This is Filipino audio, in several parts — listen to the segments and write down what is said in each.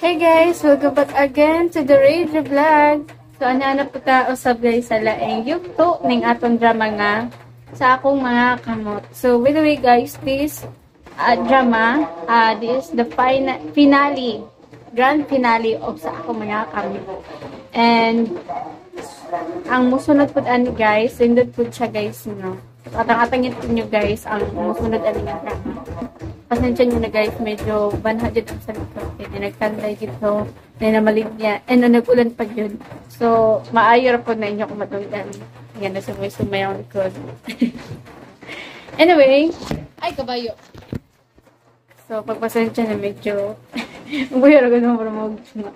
Hey guys, welcome back again to the Radio Vlog. So ana po ta usab guys sa laing yugto ning atong drama nga sa akong mga kamot. So by the way guys, this drama this is the finale, grand finale of sa akong mga kamot. And ang musunod pud ani guys, sindot pud siya guys no. Atang-atangit niyo guys ang musunod ani nga drama. Pasensya nyo na guys, medyo banhadid ang sa likod. Kaya nagtanday dito, na namaligya, nag-ulan pa yun. So, maayo po na inyo kung matulgan. Yan, nasumay-sumay ang likod. Anyway, ay kabayo. So, pagpasensya na medyo, buyar ako naman para mag-suma.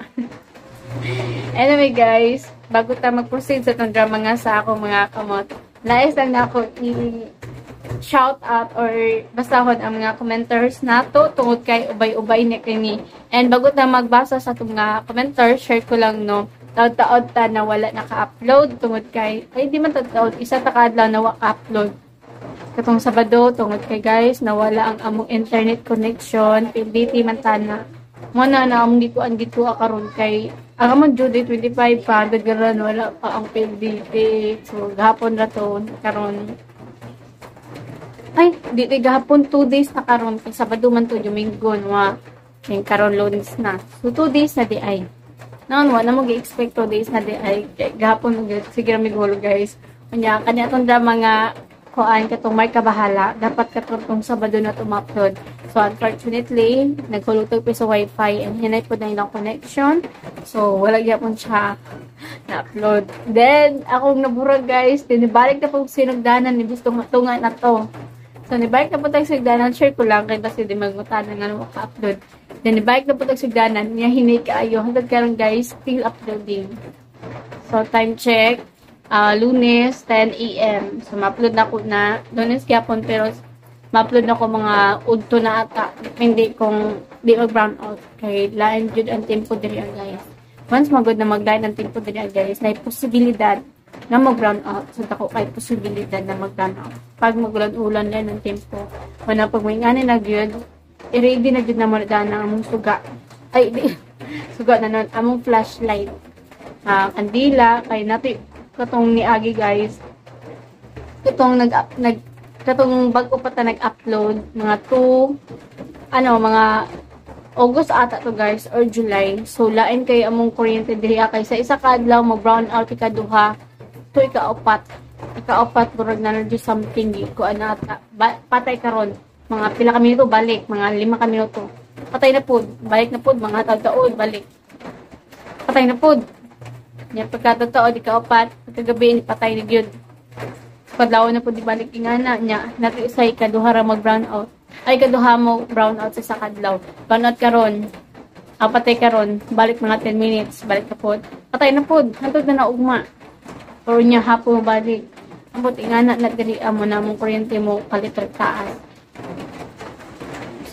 Anyway guys, bago tayo mag-proceed sa itong drama nga sa akong mga kamot, nais lang na ako shout out or basahon ang mga commenters nato tungod kay ubay-ubay ni kini. And bago ta magbasa sa itong mga commenters, share ko lang no, taod-taod ta na wala naka-upload tungod kay, ay di man taod-taod, isa ta kaadlaw na waka-upload. Katong Sabado, tungod kay guys, nawala ang among internet connection, PLDT man tana. Muna na among gikuan karon kay ang among due date 25 pa, dagaran wala pa ang PLDT. So gahapon ra to karon. Ay, di gahapon 2 days na karon kay Sabado man to Domingo wa kay karon Lunes na. So 2 days na di ay. Naon wa na mo gi-expect 2 days na di ay kay gahapon sige ra migulo guys. Unya kanya tong drama nga kuan katong may kabahala dapat katong Sabado na upload. So unfortunately, naghulutog pa sa wifi and hinay po na yung connection. So wala gyapon siya na-upload. Then akong naburag guys, tinibalik na po sinugdanan ni gusto matungan na to. So, nibalik na po tayo sa sigdanan. Share ko lang kay kasi di magmutanan nga na maka-upload. Then, nibalik na po tayo sa sigdanan. Niya hinay kaayo. Hanggang karon guys, still uploading. So, time check. Lunes, 10 a.m. So, ma-upload na ko na. Lunes gyapon pero ma-upload na ko mga udto na ata. Hindi kung di mag-brown out. Kay lain jud ang tempo diri guys. Once magod na mag-line ang tempo diri guys, na posibilidad na mag-brown out. So, tako kay posibilidad na mag-brown out. Pag magulan-ulan na ng tempo, wala pag may nganin na yun, i-ready na yun na muna na among suga. Ay, di. Suga na nun, among flashlight. Kandila, kay natin, katong ni Agi guys, katong katong bago pa ta nag-upload, mga mga August ata to guys, or July. So, lain kay among kuryente diri kay sa isa ka adlaw mo brown out ikaduha to ika-upat burag na do something ko ana ata patay karon mga pila ka minuto balik mga 5 ka minuto patay na pud balik na pud mga taud-taud balik patay na pud nya pagkatotoo ika-upat pagkagabi ni patay na gyud padlaw na pud di balik ingana nya nato isay kaduha ra mag brown out ay kaduha mo brown out sa kadlaw brown out karon patay karon balik mga 10 minutes balik na pud patay na pud hantod na naugma or nya hapon balik ambot ingana na diri amo na mong kuryente mo kalitre taas.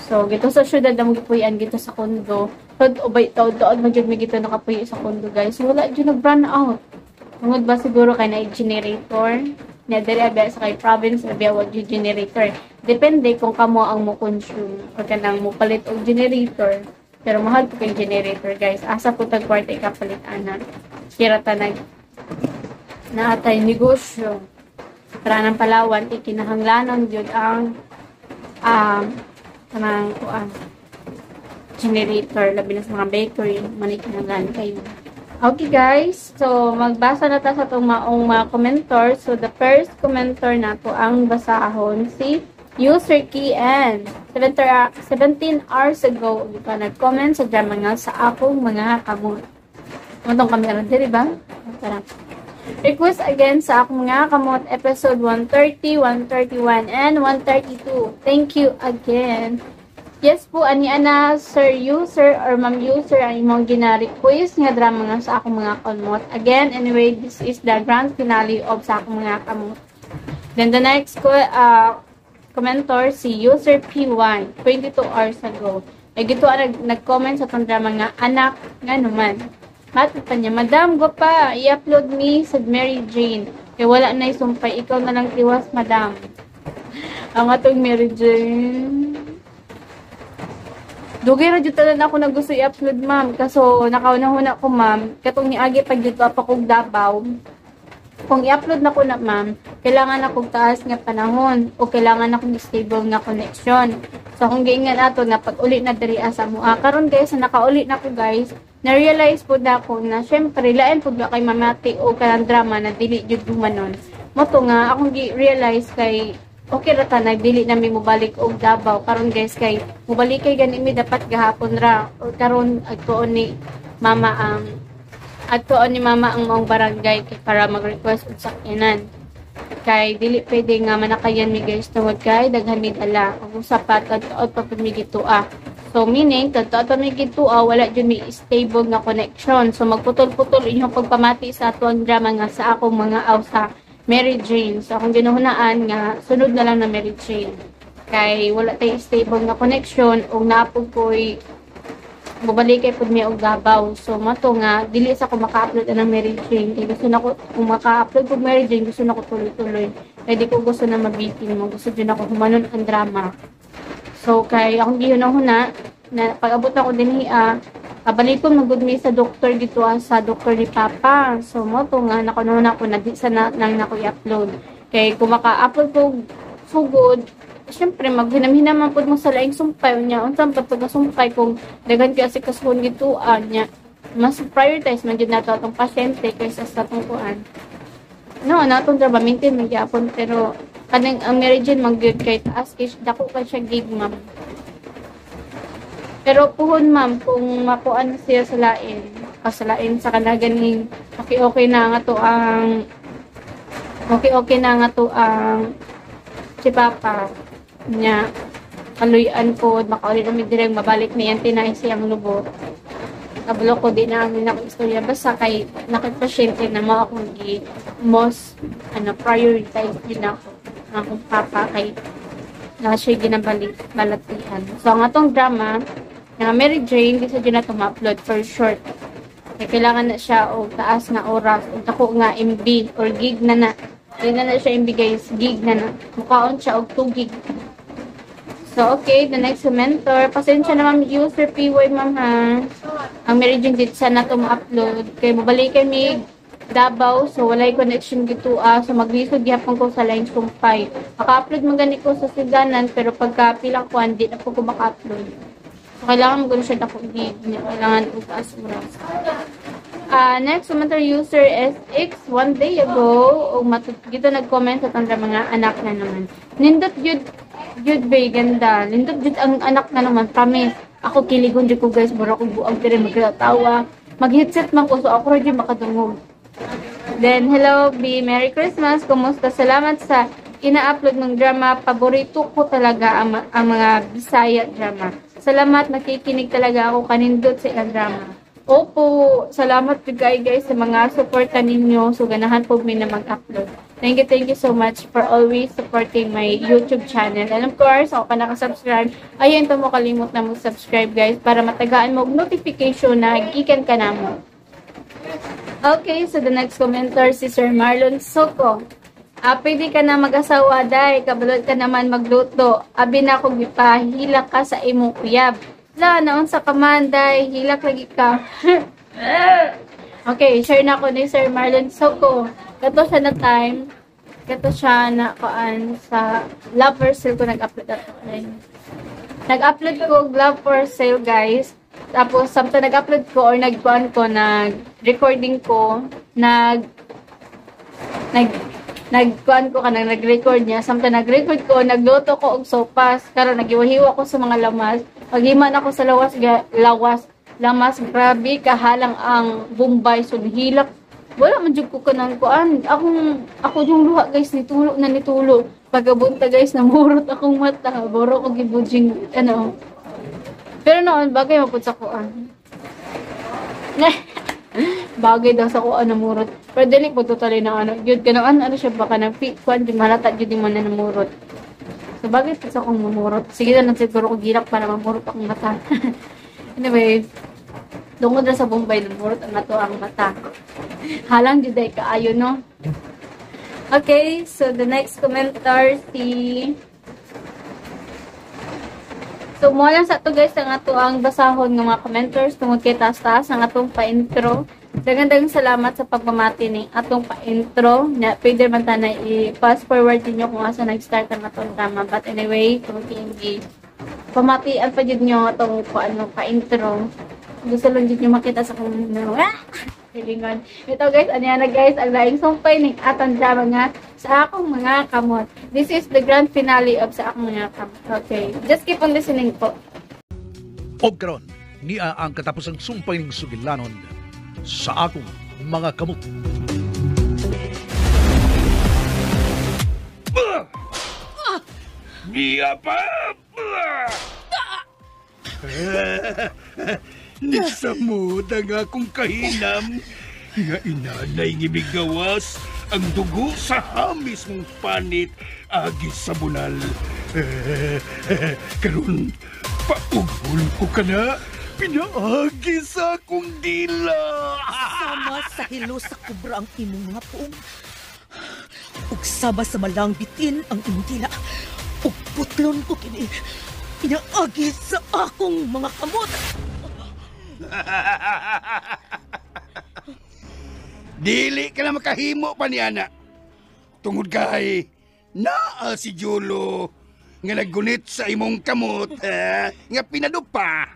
So gito sa syudad na magipuyan gito sa kondo tod ubay taud-taud magyud mi gito nakapuy sa kondo guys wala jud nag brown out tungod ba siguro kay na generator na diri abya sa kay province abya wa jud generator depende kung kamo ang mo consume o kanang mo palit og generator pero mahal po kay generator guys asa po tag kwarta ikapalit ana kira tanag na atay negosyo para ng Palawan ikinahanglanon jud ang kanang kuan generator labi na sa mga bakery manikinahanglan kayo. Okay guys, so magbasa na ta sa itong mga commenter. So the first commenter na po ang basahon si user Kian 17 hours ago ka nag-comment sa drama nga sa akong mga kamot. Matong kamera diri ba? Tara. Request again sa akong mga kamot episode 130, 131, and 132. Thank you again. Yes po, ani ana sir user or ma'am user ang imong gina-request nga drama nga sa akong mga kamot. Again, anyway, this is the grand finale of sa akong mga kamot. Then the next commenter si user P1 22 hours ago. Ay gito nag-comment sa tong drama nga anak nga naman. Mati pa niya, Madam, pa, i-upload me sa Mary Jane. Kaya wala na isumpay, ikaw na lang tiwas, Madam. Ang atong Mary Jane. Dugay ra jud tanan ako na gusto i-upload, ma'am. Kaso nakauna-huna ko, ma'am. Katong niagi pag dito pa kog Davao. Kung i-upload na ko na, ma'am, kailangan akong taas nga panahon o kailangan akong stable nga connection. So kung giingan ato na pag uli na diri sa mua. Karon guys, na nakauli na ko guys, na-realize po na ako na syempre lain pud kay mamati o kanang drama na dili jud gumanon. Moto nga akong gi-realize kay okay ra ta nagdili na mi mobalik og Davao karon guys kay mobalik kay gani mi dapat gahapon ra o karon adtuon ni mama ang maong barangay kay para mag-request og sakyanan kay dili pwede nga manakayan mi guys tungod kay daghan mi dala ug usapat kadtuod pa pud mi gitua. So meaning kadtuod pa mi gitua wala jud mi stable nga connection. So magputol-putol inyong pagpamati sa atuang drama nga sa akong mga aw sa Mary Jane. So, akong ginuhunaan nga, sunod na lang na Mary Jane. Kay, wala tayo stable nga connection, o naapog ko'y bubalik kay pud mi og Davao. So, mato nga, dili sa ko maka-upload ng Mary Jane. Kay gusto na ko, kung maka-upload ko Mary Jane, gusto na ko tuloy-tuloy. Kaya di ko gusto na mabitin mo. Gusto din ako humanon ang drama. So, kay, akong gihunahuna, na pag-abot ako din balik ko magud mi sa doktor dito sa doktor ni Papa. So mo to nga nakunon ako na di sana nang nako i-upload. Kay kung maka-upload ko sugod, syempre maghinam-hinam man pud mo sa laing sumpay niya. Unsa pa to sumpay kung daghan kay asikasuhon dito nya. Mas prioritize man jud nato atong pasyente kaysa sa atong kuan. No, natong trabaho maintain man gyapon pero kanang ang Mary Jane magyud kay taas kay dako kay siya gig, ma'am. Pero puhon, ma'am, kung makuan siya sa lain sa kanaganing okay na nga to ang si Papa niya kaluyan ko makauli na direng mabalik niyan tinay siyang lubo. Kabalo ko din namin na istorya basta kay nakit-pasyente na mo akong most prioritize din ako akong Papa kay na siya ginabalik balatian. So ang atong drama nga Mary Jane, di sa dyan na ito upload for short. Kaya kailangan na siya o taas na oras. O tako nga MB or gig na na. Hindi na siya MB guys, gig na na. Mukhaon siya o 2 gig. So, okay, the next mentor. Pasensya na ma'am, user PY ma'am ha. Ang Mary Jane dito sana ito ma-upload. Kaya mabalikan mi Davao, so walay connection dito so maglisod gyapon ko sa lines kumpay. Maka-upload man gani ko sa siganan, pero pagka pilang ko, hindi na po ko maka-upload. So, kailangan mo siya na gig. Kailangan ko taas oras. Next, mentor user SX, 1 day ago, dito nag-comment at ang mga anak na naman. Nindot yun bay, ganda. Nindot yun ang anak na naman, promise. Ako kiligon dyan ko guys, bura ko buang tira magkatawa. Mag-headset man ko, so ako rin makadungog. Then, hello B, Merry Christmas. Kumusta? Salamat sa ina-upload ng drama. Paborito ko talaga ang mga Bisaya drama. Salamat, nakikinig talaga ako kanindot sa ilang drama. Opo, salamat po guys sa mga suporta ninyo. So, ganahan po may na mag-upload. Thank you so much for always supporting my YouTube channel. And of course, ako pa nakasubscribe, ayun to mo kalimot na mag-subscribe guys para matagaan mo notification na gikan ka na mo. Okay, so the next commenter si Sir Marlon Soko. Pwede ka na mag-asawa, day. Kabalot ka naman magluto. Abi na kung ipahilak ka sa imong uyab. La, naon sa kaman, day. Hilak lagi ka. Okay, share na ko ni Sir Marlon Soko. Kato siya na time. Kato siya na kuan sa Love for Sale ko nag-upload ato. Nag-upload ko Love for Sale, guys. Tapos, samto nag-upload ko or nag-kuan ko, nag-recording ko, nag-kuan ko kanang nag-record niya. Samtang nag-record ko, nagluto ko og sopas. Karon nagiwahiwa ko sa mga lamas. Paghiman ako sa lamas, grabe kahalang ang Bombay. So hilak. Wala man jud ko kanang kuan. Ako yung luha guys nitulo. Pagabunta guys namurot akong mata. Boro ko gibudjing Pero noon bagay mapud sa kuan. Bagay daw sa kuan namurot. Pero dili po totally na yun kanang ano siya baka nang fit kuan di malata jud man na namurot. So bagay po sa akong mamurot. Sige na siguro ko girap para mamurot akong mata. Anyway, tungod na sa Bombay namurot ang ato ang mata. Halang jud ay kaayo no. Okay, so the next commenter si So, mo lang sa to guys, ang ato ang basahon ng mga commenters tungod kay taas-taas ang atong pa-intro. Dagang salamat sa pagpamati ni atong pa-intro. Pwede man ta na i-fast forward niyo kung asa nag-start ang atong drama. But anyway, kung hindi pamatian pa yun nyo atong pa-intro. Gusto lang dito nyo makita sa kung hilingon. Ito guys, ano yan na guys, ang laing sumpay ng atong drama nga sa akong mga kamot. This is the grand finale of sa akong mga kamot. Okay, just keep on listening po. Og karon, niya ang katapusang sumpay ng sugilanon sa akong mga kamot. Niya pa! Nisamod ang akong kahinam nga inanay ngimigawas ang dugo sa hamis mong panit agis sa bunal. Karon paughol ko ka na pinaagi sa akong dila. Sama sa hilo sa kubra ang imong mga puong. Ug sama sa malang bitin ang imong dila. Ug putlon ko kini pinaagi sa akong mga kamot. Dili ka na makahimo pa niana. Tungod kay naa si Jolo nga naggunit sa imong kamot nga pinadupa.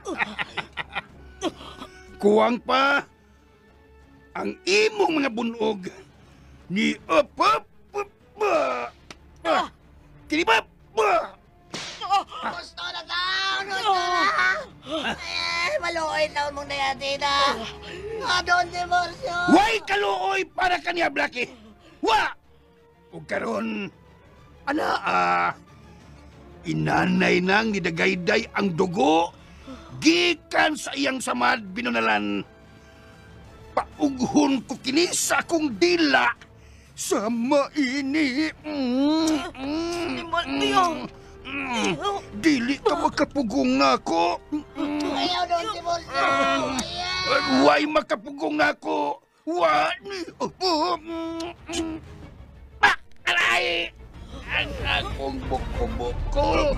Kuwang pa ang imong mga bunog ni Kinibap! Gusto na daw! Gusto na! Maluoy na mong dayati na! Adon divorsyo! Way kaluoy para kaniya, Blackie! Wa! O karon, inanay nang nidagayday ang dugo gikan sa iyang samad binunalan. Paughon ko kini sa akong dila sa maini. Dili ka makapugong ako. Ayaw doon divorsyo! Ayaw! Way makapugong ako. Wa ni aray! Ang akong buko-buko.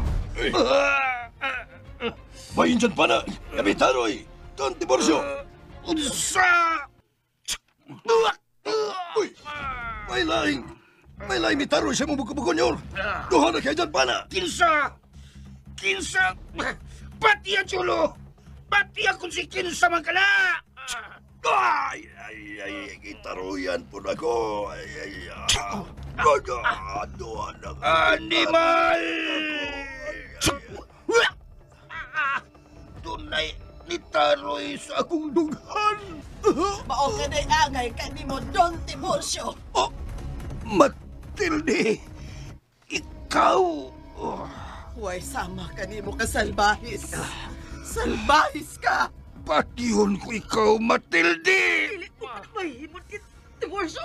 Bayin dyan pa na, Kapitaroy! Don diborsyo! Unsa? Uy! May laing mitaroy siya mong buko-buko nyor! Duha na kayo dyan pa na! Kinsa! Pati ang chulo! Pati akong si Kinsa man ka na! Gitaroyan po na ko! Duha na ka! Animal! Tunay ni Taroy sa akong dughan! Mao ka na angay kanimo Don Tiburcio. Oh, Matilde! Ikaw! Huwag sama kanimo ka salbahis. Salbahis ka! Patihon ko ikaw, Matilde! Mahimot ka, Tiburcio!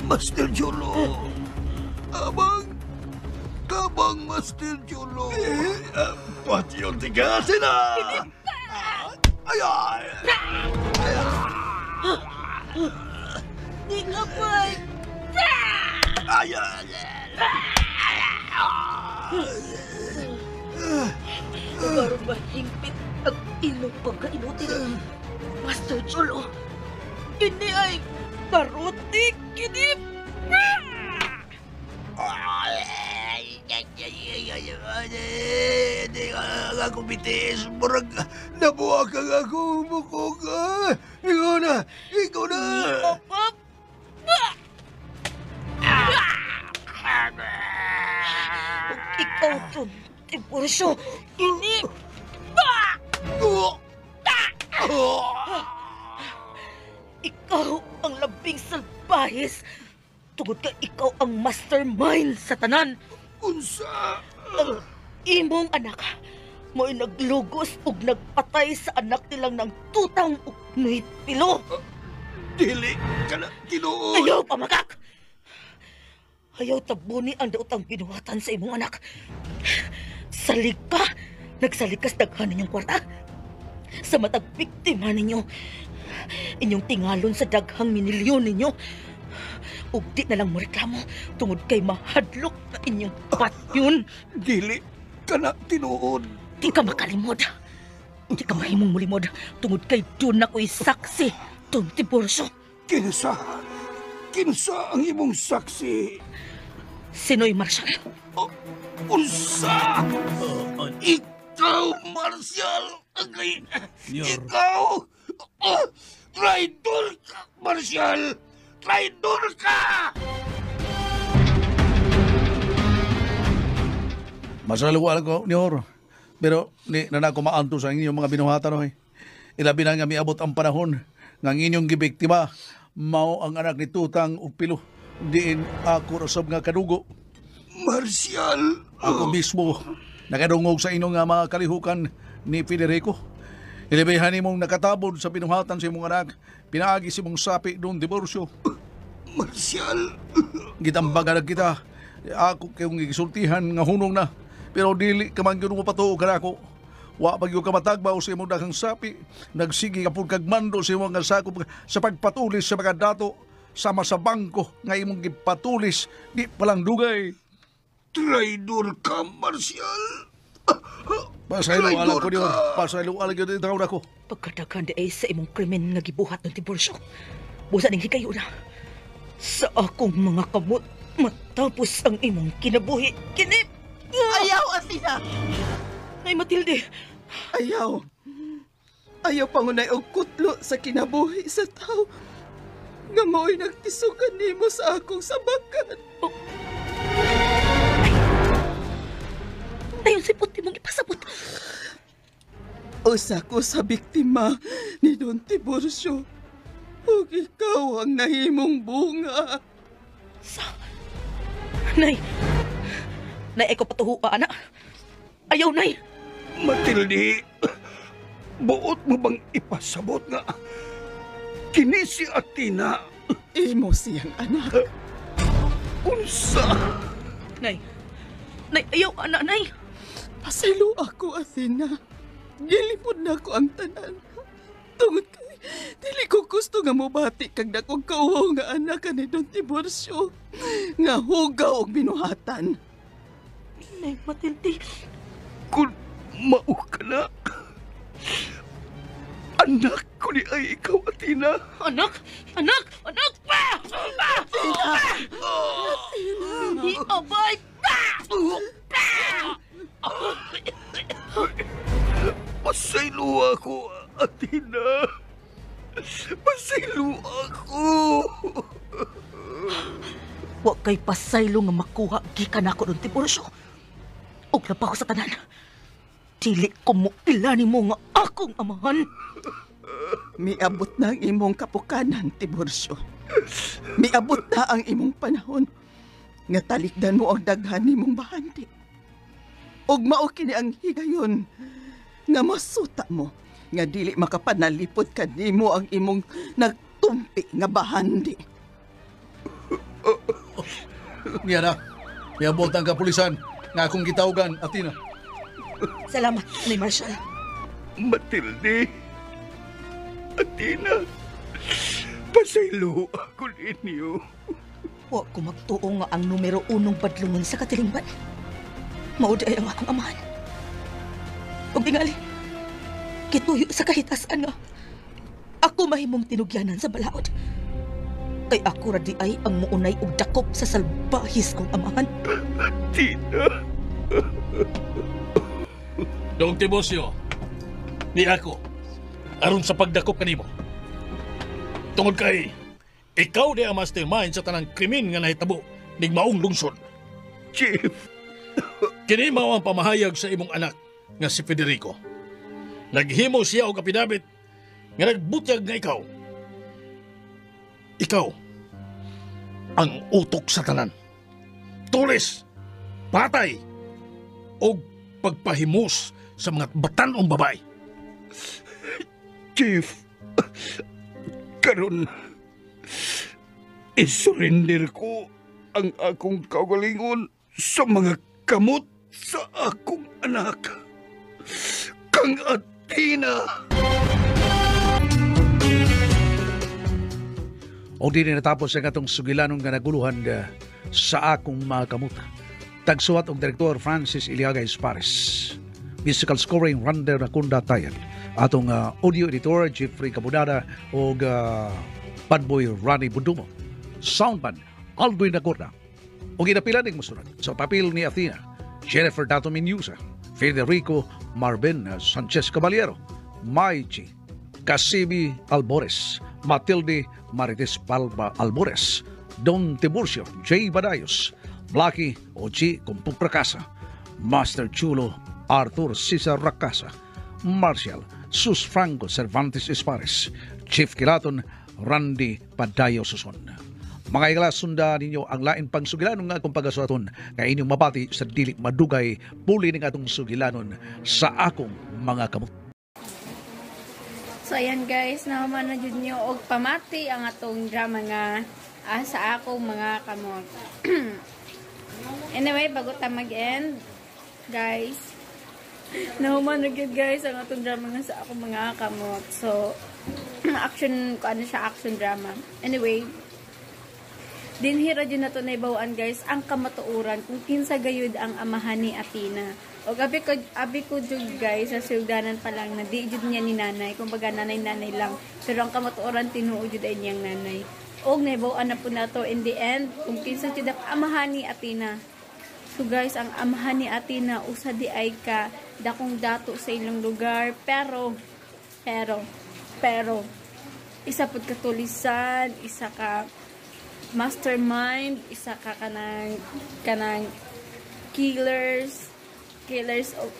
Master Jolo! Abang Master Jolo! Pati yung tigasin na! Ay! Di ka pa'y! Ay! Pero mahingpit ang ilong pagkainutin. Master Cholo, ini ay karutik kinip! Hindi ka ako bitis. Murag nabuwag ka ako bukog. Ikaw na! Opap! Ikaw to, Tiburcio, ini! Ikaw ang labing salbahis. Tungod ka ikaw ang mastermind sa tanan. Unsa? Ang imong anak mo'y naglugos ug nagpatay sa anak nilang ng tutang ug nuit pilo. Dili ka na tinuod. Ayaw pamakak! Ayaw tabuni ang daotang binuhatan sa imong anak. Salig pa! Nagsalikas daghan ninyong kwarta. sa matag biktima ninyo. Inyong tingalon sa daghang minilyon ninyo. Ug di na lang mo reklamo tungod kay mahadlok na inyong patyon. Dili ka na tinuod. Di ka makalimod. Di ka mahimong mulimod tungod kay doon ako'y saksi, Don Tiburcio. Kinsa ang imong saksi? Sinoy Marshal? Unsa? Ikaw, Marshal! Agay! Ikaw! Traidor ka, Marshal! Traidor ka! Masaluwal ko, Nior. Pero ni nanako maanto sa inyong mga binuhatan oy. Ilabi na nga miabot ang panahon nga inyong gibiktima mao ang anak ni Tutang ug Pilo. Diin ako rasab nga kadugo. Marshal! Ako mismo nakadungog sa inyong nga mga kalihukan ni Federico. Ilabihan nimong nakatabod sa binuhatan sa imong anak. Pinaagi si mong sapi Don Tiburcio. Marshal! Gitambagan na kita. Ako kayong gisultihan nga hunong na. Pero dili ka man yun mo patuo ka na ako. Wa pag yung kamatagbaw sa imong daghang sapi. Nagsigi ka pong kagmando sa imong nga sakop sa pagpatulis sa mga dato. Sama sa bangko nga imong gipatulis. Di palang dugay. Traidor ka, Marshal! Pasaylo alam ko niyo. Pasaylo alam ko din tawag ako. Pagkadagan di ay sa imong krimen nga gibuhat ng Tiburcio. Busa ning hikayo na. Sa akong mga kamot, matapos ang imong kinabuhi. Kinip! Ayaw, Athena! Ay, Matilde! Ayaw. Ayaw pangunay og kutlo sa kinabuhi sa tao. Nga mo'y nagtisukan nimo sa akong sabakan. Dayon sipot imong ipasabot. Usa ko sa biktima ni Don Tiburcio. Ug ikaw ang nahimong bunga. Nay! Nay, ko patuhuka, anak. Ayaw, Nay! Matilde, buot mo bang ipasabot nga kini si Athena? Imo siyang anak. Unsa? Nay! Nay, ayaw, anak, Nay! Pasaylo ako, Athena. Gilipod na ko ang tanan. Tungod kay, dili ko gusto nga mobati kag dakong kauhaw nga anak ka ni Don Tiburcio. Nga hugaw og binuhatan. Nay, Matilde. Kung mao ka na, anak ko ni ay ikaw, Athena. Anak! Anak! Anak! Pa! Pa! Di abay! Pa! Pasaylo ako, Athena. Pasaylo ako. Wa kay pasaylo nga makuha gikan ako Don Tiburcio. Og labaw sa tanan. Dili ko mo ilani mo nga akong amahan. Miabot na ang imong kapukanan, Tiburcio. Miabot na ang imong panahon. Nga talikdan mo ang daghan nimong bahandi. Og mao kini ang higayon nga masuta mo nga dili makapanalipod kanimo ang imong nagtumpi nga bahandi. Niya na. Miabot ang kapulisan nga akong gitawgan, Athena. Salamat, Nay Marshal. Matilde, Athena, pasaylo ako ninyo. Wa ko magtuo nga ang numero 1 badlungon sa katilingban. Mauday ang akong amahan. Ug tingali, kituyo sa kahitasan nga ako mahimong tinugyanan sa balaod. Kay ako ra di ay ang muunay og dakop sa salbahis kong amahan. Athena. Don Tiburcio, ni ako, aron sa pagdakop kanimo. Tungod kay, ikaw di ang mastermind sa tanang krimen nga nahitabo ning maong lungsod. Chief. Kini mao ang pamahayag sa imong anak nga si Federico. Naghimo siya og kapidabit nga nagbutyag nga ikaw. Ikaw ang utok sa tanan. Tulis, patay, o pagpahimos sa mga batanong babae. Chief, karon isurrender ko ang akong kaugalingon sa mga kamot sa akong anak. Kang Tina. O di natapos ang atong sugilanon nga naguluhan sa akong mga kamot. Tagsuwat og Direktor Francis Iliaga Espares. Musical scoring Rander Nakunda Tayan. Atong audio editor Jeffrey Cabudada o Padboy Ronnie Budumo. Soundman Aldoy Nacorda. O ginapilan ng musunod sa papel ni Athena, Jennifer Dato Minyusa, Federico Marvin Sanchez Caballero, Maichi Casibi Albores, Matilde Marites Palma Albores, Don Tiburcio J. Badayos, Blackie Ochi Compuprakasa, Master Chulo Arthur Cesar Racasa, Marcial Sus Franco Cervantes Espares, Chief Kilaton Randy Padayo Suson. Mga igala, sunda ninyo ang lain pang sugilanon nga akong pagasuaton nga inyong mabati sa dili madugay puli ng atong sugilanon sa akong mga kamot. So ayan guys, naman na jud nyo og pamati ang atong drama nga sa akong mga kamot. Anyway, bago ta mag-end, guys, nahuman na gyud guys ang atong drama nga sa akong mga kamot. So action, ano siya, action drama. Anyway, dinhira dyan na ito na ibawaan guys ang kamatuuran kung kinsa gayud ang amahan ni Athena. O abi ko dyan guys sa sildanan pa lang na di jud niya ni nanay, kumbaga nanay lang, pero ang kamatuuran tinuo jud ay niyang nanay. O naibawaan na po na to in the end kung kinsa jud ang amahan ni Athena. So guys, ang amahan ni Athena usa di ay ka dakong dato sa ilang lugar, pero isa pud katulisan, isa ka mastermind, isa ka kanang killers of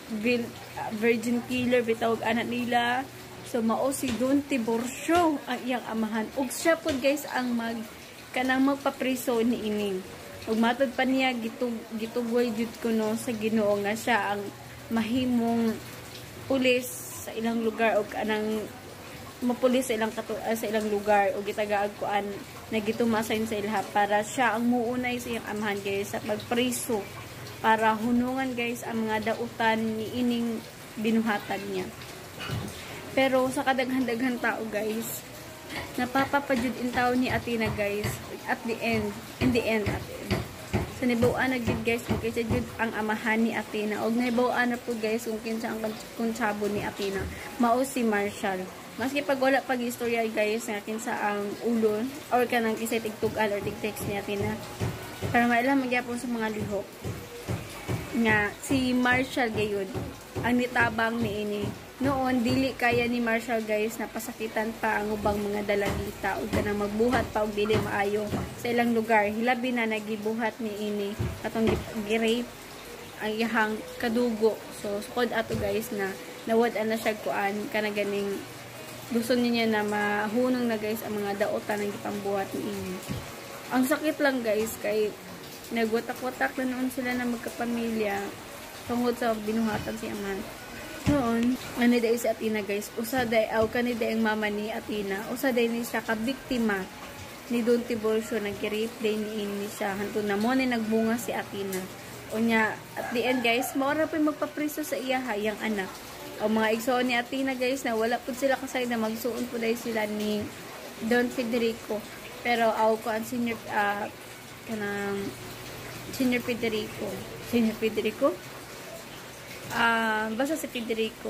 virgin killer bitawag anak nila. So mao si Don Tiburcio ang iyang amahan, ug siya pud guys ang magpapriso ni ining. Ug matod pa niya gitugoy jud kuno sa Ginoo nga siya ang mahimong pulis sa ilang lugar ug anang mapulis sa ilang lugar o gitagaag kuan na gitumasayon sa ilha para siya ang muunay sa iyang amahan guys sa pagpriso para hunungan guys ang mga dautan ni ining binuhatan niya. Pero sa kadaghan-daghan tao guys, napapapadyud in tao ni Athena guys in the end sa nibawaan na gid guys kung kinsa jud ang amahan ni Athena og nibawaan na po guys kung kinsa ang kontsabo ni Athena, mao si Marshall. Maski pag wala pag istorya guys nga kinsa ang ulo or kanang isa tigtugal or tigtext ni Athena, para mailam magyapon sa mga lihok nga si Marshall gayud ang nitabang ni ini. Noon dili kaya ni Marshall guys napasakitan pa ang ubang mga dalagita ug kanang magbuhat pa og dili maayo sa ilang lugar. Hilabi na nagibuhat ni ini katong gi-rape ang iyang kadugo. So sukod ato guys na nawad-an na siya kuan kana ganing gusto niya na mahunong na guys ang mga daotan ng gipambuhat ni ini. Ang sakit lang guys kay nagwatak-watak na noon sila na magkapamilya tungod sa binuhatan si Aman. Noon, dahil si Athena guys, usaday aw kanida ang mama ni Athena, usaday ni siya kabiktima ni Don Tiburcio, nag-rape day ni ini siya, hanto na mo na nagbunga si Athena. O niya, at the end guys, maura pa magpapriso sa iya hayang anak. O mga igsoon ni Athena guys, na wala po sila kasay na magsuon po dahil sila ni Don Federico. Pero aw ko ang senior Federico? Basta si Federico.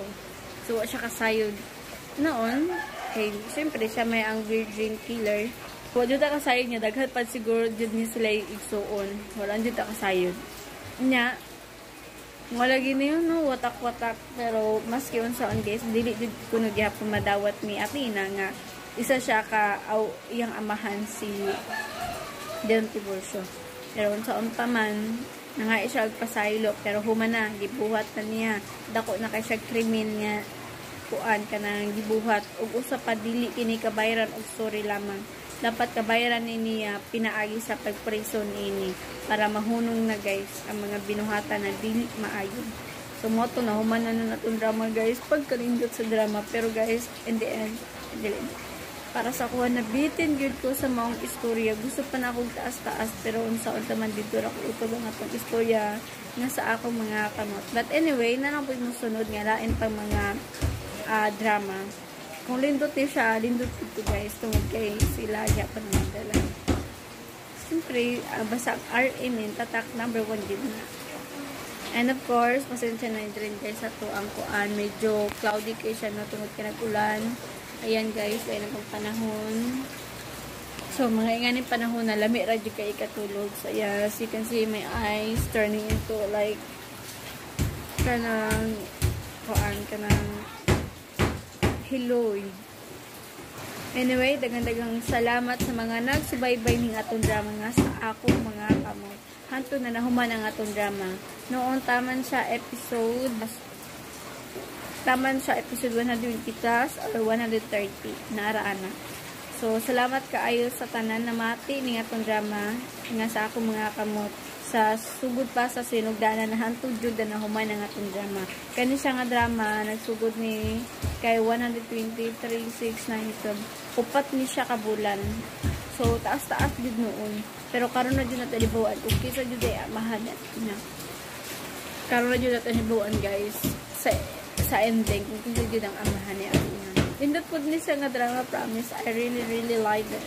So, siya kasayod noon. Kay, siyempre, siya may ang virgin killer. Kung dito kasayod niya, daghat pa siguro dito niya sila igsuon. Wala dito kasayod. Nya, wala gini yun, no? Watak-watak. Pero, maski unsaon guys, dili dito kuno gihapon madawat ni Athena nga isa siya ka iyang amahan si Don Tiburcio. Pero unsaon pa man, nga siya agpasaylo, pero humana gibuhat na niya, dako na kay siya krimen niya kuan kanang gibuhat ug usa pa dili kini kabayaran og sorry lamang, dapat kabayaran ni niya pinaagi sa pagpriso niini para mahunong na guys ang mga binuhatan na dili maayo. So moto na humana na natong drama guys, pagkalindot sa drama, pero guys in the end para sa kuha na bitin gyud ko sa maong istorya. Gusto pa na akong taas-taas, pero unsaon taman dito ra ko utog ang atong istorya nga sa akong mga kamot. But anyway, na lang po yung sunod nga lain pang mga drama. Kung lindot niya siya, lindot ito guys. Tungod kay sila yapan magdala. Siyempre, basta RM in tatak number 1 din na. And of course, pasensya na rin guys sa to ang kuan. Medyo cloudy kayo siya no, tungod kay nag-ulan. Ayan guys, ay na panahon. So, mga inganing panahon na lami radyo kay ikatulog. So, yeah, as you can see, my eyes turning into like kanang hiloy. Anyway, dagang-dagang salamat sa mga nagsubaybay ning atong drama nga sa ako mga kamo. Hanto na nahuman ang atong drama. Noon taman siya episode 120 plus or 130 na araana. So, salamat kaayo sa tanan na mati ning atong drama nga sa ako mga kamot. Sa sugod pa sa sinugdanan na hantod jud na human ang atong drama. Kani siya nga drama nagsugod ni kay 120, 3, 6, 9, 12. Upat ni siya kabulan. So taas-taas jud noon. Pero karon na jud nato libuan. Okay sa jud ay mahal na. Karon na jud nato libuan guys. Sa ending kung kinsa jud ang amahan ni Arina. Indot pud ni siya nga drama, promise. I really like it.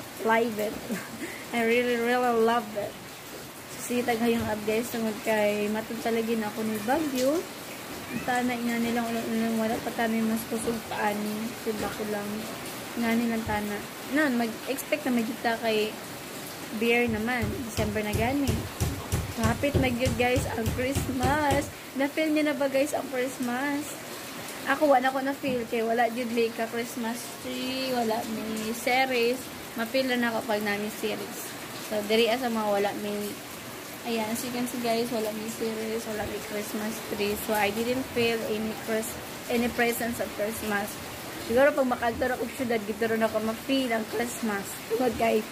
I really love it. Sitag ngayong up guys, tungod kay matod talagin ako ni Bagyo. Tana ina nilang ulang wala pa tanin mas kusog paani. Diba ko lang nga nilang tana. Nan, mag-expect na magkita kay beer naman. December na gani. Kapit na yun guys ang Christmas. Na-feel niyo na ba guys ang Christmas? Ako wala ko na-feel kay wala jud ka Christmas tree, wala may series. Ma-feel na ako pag namin series. So, diri sa mga wala may ayan, as you can see guys, wala may series, wala may Christmas tree. So, I didn't feel any presence of Christmas. Siguro pag makagtaro ko syudad, gito rin ako ma-feel ang Christmas. Good guys.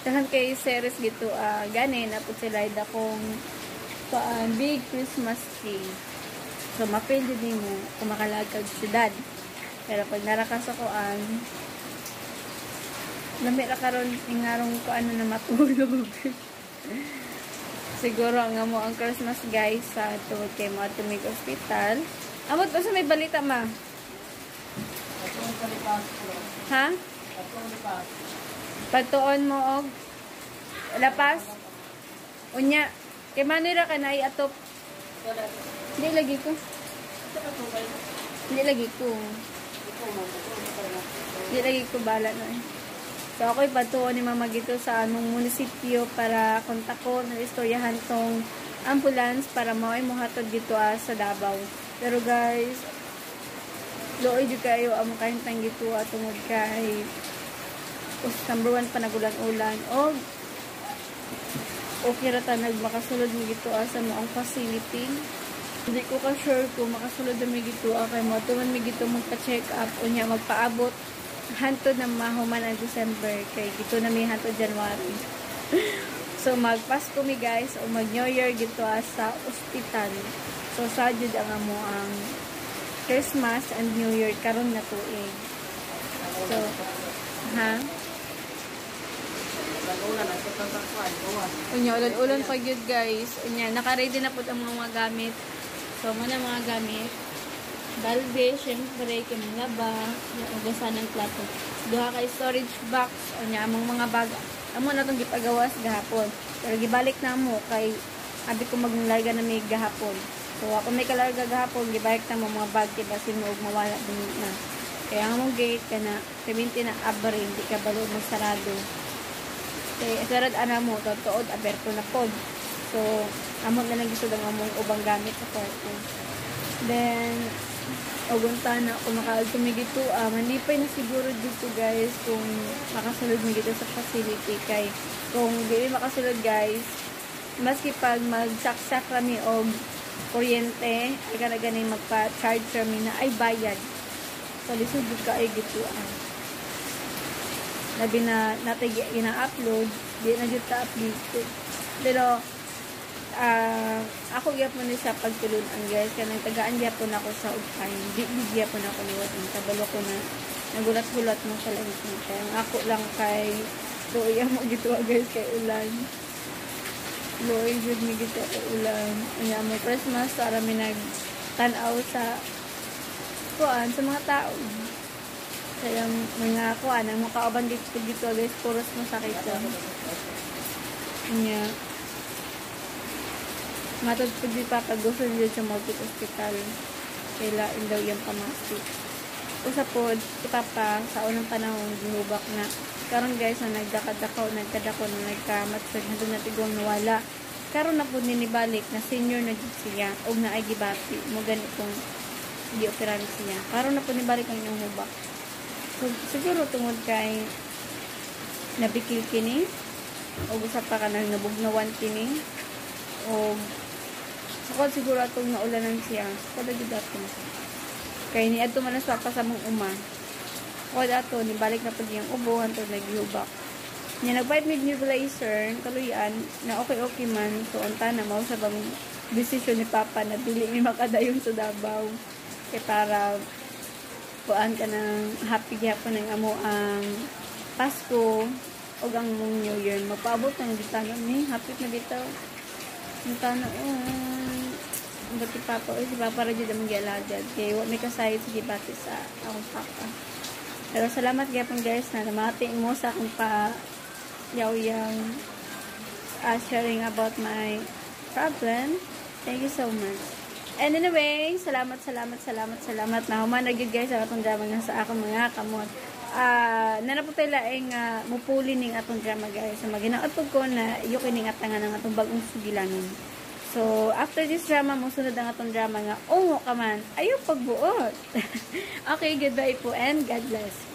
Tahan kay series gito, ganin, napot sila akong big Christmas tree. So, ma-feel din mo kung makalagag syudad. Pero pag narakas ako, lamira karon ingarong ko ano na matulog. Siguro nga mo ang Christmas guys sa tungod kay mo ato may hospital. Amot ba sa may balita ma? Ha? Pagtuon mo og lapas? Unya, kay manira ka na iatop. Hindi lagi ko. Hindi lagi ko. Hindi lagi ko bala na eh. So, ako'y patuon ni mama gito sa anong munisipyo para kontakon na istoryahan tong ambulance para maway muhatod gito sa Davao. Pero guys, looy di kayo ang kahintang gito tungod kay number 1 pa nagulan-ulan o okay rata nagmakasulod mo gito sa moong facility. Hindi ko ka sure kung makasulod na gito kay mo tuman mi gito magpa-check up o niya magpaabot hantod na mahuman ang December kay gito na may hantod January. So magpasko mi guys o mag New Year gito sa ospital. So sajud ang amo ang Christmas and New Year karon na tuig. So ha? Unya ulan pag yun guys. Unya naka-ready na po ang mga gamit. So muna mga gamit. Balde, syempre, mga bag, ugasan ng plato. Duha kay storage box, o niya, among mga bag. Amo na itong gipagawas gahapon. Pero gibalik na mo, kay abi ko maglarga na may gahapon. So, ako may kalarga gahapon, gibalik na mo mga bag, diba, sinuog mawala din na. Kaya ang mong gate, ka na, 70 na abre, hindi ka balo magsarado. Kaya, sarad ana mo, totood, aberto na pod. So, amon na lang gusto ng among ubang gamit sa kwarto. Then, ogunta na kung makatumigito, manipay na siguro dito guys kung makasulod mo dito sa facility kay kung di makasulod guys maski pag magsaksak kami o kuryente ay karaganing magpa-charge kami na ay bayad so lisod ka ay gito labi na natin gina-upload di na dito upload pero ako gyapon ni sa pagtulunan guys kaya nagtagaan gyapon ako sa ugkay di gyapon ako liwat ng kabalo ko na nagulat-gulat mo sa langit kaya ako lang kay doy mo gito guys kay ulan doy jud mi gito kay ulan nya mo Christmas para mi nagtan-aw sa kuan sa mga tao. Kaya mga kuan ang mga kauban dito guys, puros mo sakit ko. Nya. Matod po di papa gusto niyo sa multi-hospital. Kailain daw yung pamasti. Usa po, si papa sa unang panahon gihubak na. Karon guys, na nagdakadakaw na nagkamatsag na doon natigong nawala. Karon na po ninibalik na senior na dito siya o na ay gibati mo ganitong di-operan siya. Karon na po nibalik ang inyong hubak. So, siguro tungod kay nabikil kini o usap pa ka nang nabugnawan kini o ako siguro atong naulanan siya kada gid ato kay ni adto man sa pasamong uma o dato ni balik na pud yang ubo hantod naghihubak niya nagbayad mid nebulizer kaluyan na okay man so unta na mao sa bang desisyon ni papa na dili mi makadayon sa Davao kay para kuan ka ng happy gyapon ng amo ang Pasko o ang mong New Year magpaabot ng bitano ni happy na bitaw ang tanoon ba't si papa o si papa radyo na mag-ialagad kaya may kasayad sige bati sa akong papa pero salamat gyapon guys na namating mo sa akong pa yaw-yang sharing about my problem. Thank you so much. And anyway, salamat na humanagid guys sa atong drama nga sa akong mga kamot. Nanapot tayo laing mupuli ning atong drama guys. So maginaot po ko na iyo kining atangan ng atong bagong sugilanon. So after this drama, musunod ang atong drama nga ungo ka man. Ayaw pagbuot. Okay, goodbye po and God bless.